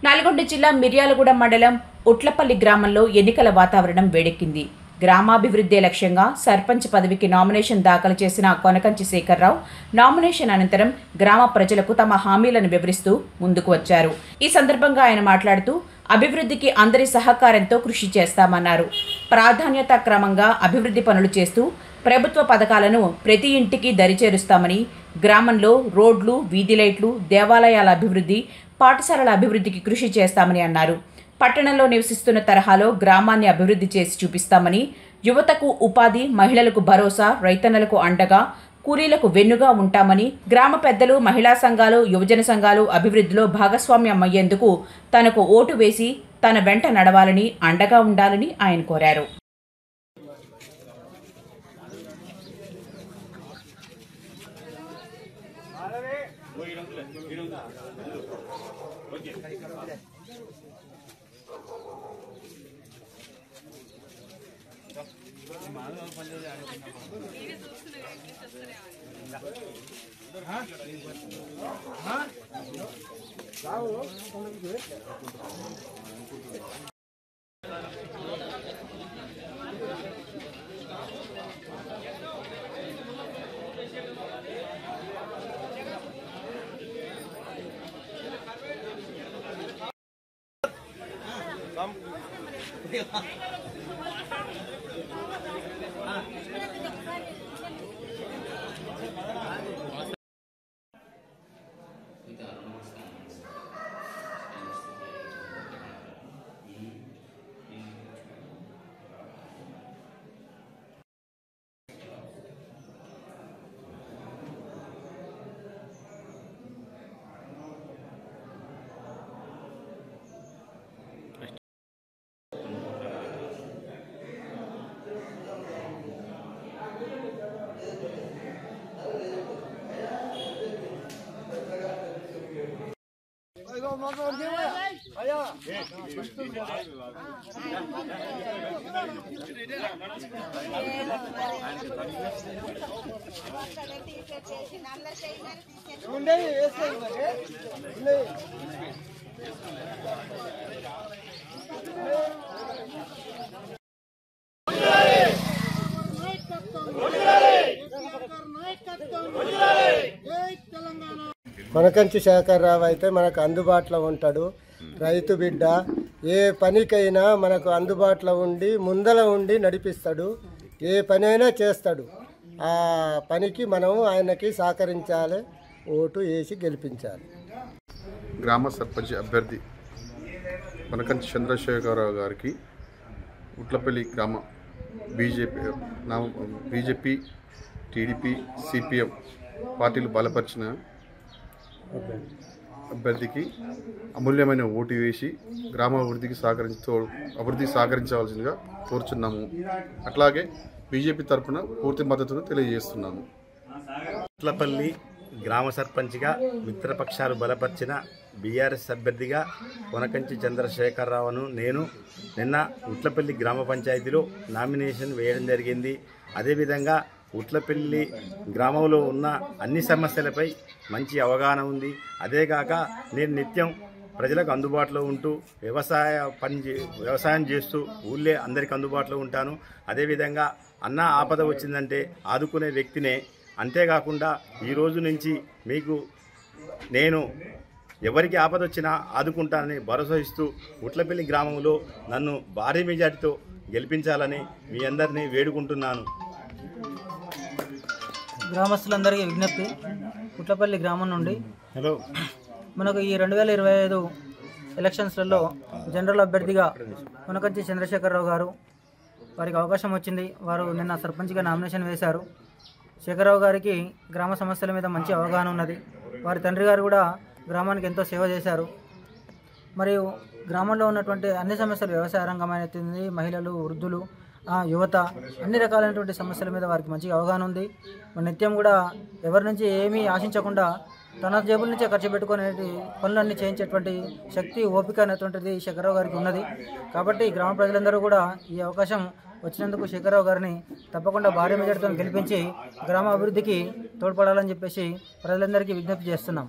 నల్గొండ జిల్లా మిర్యాలగూడ మండలం ఉట్లపల్లి గ్రామంలో ఎన్నికల వాతావరణం వేడెక్కింది. గ్రామాభివృద్ధి లక్ష్యంగా సర్పంచ్ పదవికి నామినేషన్ దాఖలు చేసిన కొనకంచి శేఖర్రావు నామినేషన్ అనంతరం గ్రామ ప్రజలకు తమ హామీలను వివరిస్తూ ముందుకు వచ్చారు. ఈ సందర్భంగా ఆయన మాట్లాడుతూ అభివృద్ధికి అందరి సహకారంతో కృషి చేస్తామన్నారు. ప్రాధాన్యత క్రమంగా అభివృద్ధి పనులు చేస్తూ ప్రభుత్వ పథకాలను ప్రతి ఇంటికి దరిచేరుస్తామని, గ్రామంలో రోడ్లు, వీధి లైట్లు, దేవాలయాల అభివృద్ధి, పాఠశాలల అభివృద్ధికి కృషి చేస్తామని అన్నారు. పట్టణంలో నివసిస్తున్న తరహాలో గ్రామాన్ని అభివృద్ధి చేసి చూపిస్తామని, యువతకు ఉపాధి, మహిళలకు భరోసా, రైతన్నలకు అండగా, కూలీలకు వెన్నుగా ఉంటామని, గ్రామ పెద్దలు, మహిళా సంఘాలు, యువజన సంఘాలు అభివృద్ధిలో భాగస్వామ్యం అయ్యేందుకు తనకు ఓటు వేసి తన వెంట నడవాలని, అండగా ఉండాలని ఆయన కోరారు. కొనకంచి శేఖర్రావు అయితే మనకు అందుబాటులో ఉంటాడు. రైతు బిడ్డ, ఏ పనికైనా మనకు అందుబాటులో ఉండి ముందల ఉండి నడిపిస్తాడు. ఏ పనైనా చేస్తాడు. ఆ పనికి మనం ఆయనకి సహకరించాలి, ఓటు వేసి గెలిపించాలి. గ్రామ సర్పంచ్ అభ్యర్థి కొనకంచి చంద్రశేఖరరావు గారికి ఉట్లపల్లి గ్రామ బీజేపీ, టీడీపీ, సిపిఎం పార్టీలు బలపరిచిన అభ్యర్థికి అమూల్యమైన ఓటు వేసి గ్రామ అభివృద్ధికి సహకరించవలసిందిగా కోరుచున్నాము. అట్లాగే బీజేపీ తరఫున పూర్తి మద్దతును తెలియజేస్తున్నాము. ఉట్లపల్లి గ్రామ సర్పంచ్గా మిత్రపక్షాలు బలపరిచిన బీఆర్ఎస్ అభ్యర్థిగా కొనకంచి చంద్రశేఖరరావును నేను నిన్న ఉట్లపల్లి గ్రామ పంచాయతీలో నామినేషన్ వేయడం జరిగింది. అదేవిధంగా ఉట్లపల్లి గ్రామంలో ఉన్న అన్ని సమస్యలపై మంచి అవగాహన ఉంది. అదేగాక నేను నిత్యం ప్రజలకు అందుబాటులో ఉంటూ వ్యవసాయం చేస్తూ ఊళ్ళే అందరికీ అందుబాటులో ఉంటాను. అదేవిధంగా అన్న ఆపద వచ్చిందంటే ఆదుకునే వ్యక్తినే. అంతేకాకుండా ఈరోజు నుంచి మీకు నేను ఎవరికి ఆపద వచ్చినా ఆదుకుంటానని భరోసా ఇస్తూ ఉట్లపల్లి గ్రామంలో నన్ను భారీ మెజార్టీతో గెలిపించాలని మీ అందరినీ వేడుకుంటున్నాను. గ్రామస్తులందరికీ విజ్ఞప్తి, ఉట్లపల్లి గ్రామం నుండి మనకు ఈ 2025 ఎలక్షన్స్లలో జనరల్ అభ్యర్థిగా కొనకంచి చంద్రశేఖరరావు గారు వారికి అవకాశం వచ్చింది. వారు నిన్న సర్పంచ్గా నామినేషన్ వేశారు. శేఖరరావు గారికి గ్రామ సమస్యల మీద మంచి అవగాహన ఉన్నది. వారి తండ్రి గారు కూడా గ్రామానికి ఎంతో సేవ చేశారు. మరియు గ్రామంలో ఉన్నటువంటి అన్ని సమస్యలు, వ్యవసాయ రంగం అనేది, మహిళలు, వృద్ధులు, యువత, అన్ని రకాలైనటువంటి సమస్యల మీద వారికి మంచి అవగాహన ఉంది. నిత్యం కూడా ఎవరి నుంచి ఏమీ ఆశించకుండా తన జేబుల నుంచే ఖర్చు పెట్టుకునే పనులన్నీ చేయించేటువంటి శక్తి, ఓపిక అనేటువంటిది శేఖరరావు గారికి ఉన్నది. కాబట్టి గ్రామ ప్రజలందరూ కూడా ఈ అవకాశం వచ్చినందుకు శేఖరరావు గారిని తప్పకుండా భారీ మెజార్టీతో గెలిపించి గ్రామ అభివృద్ధికి తోడ్పడాలని చెప్పేసి ప్రజలందరికీ విజ్ఞప్తి చేస్తున్నాం.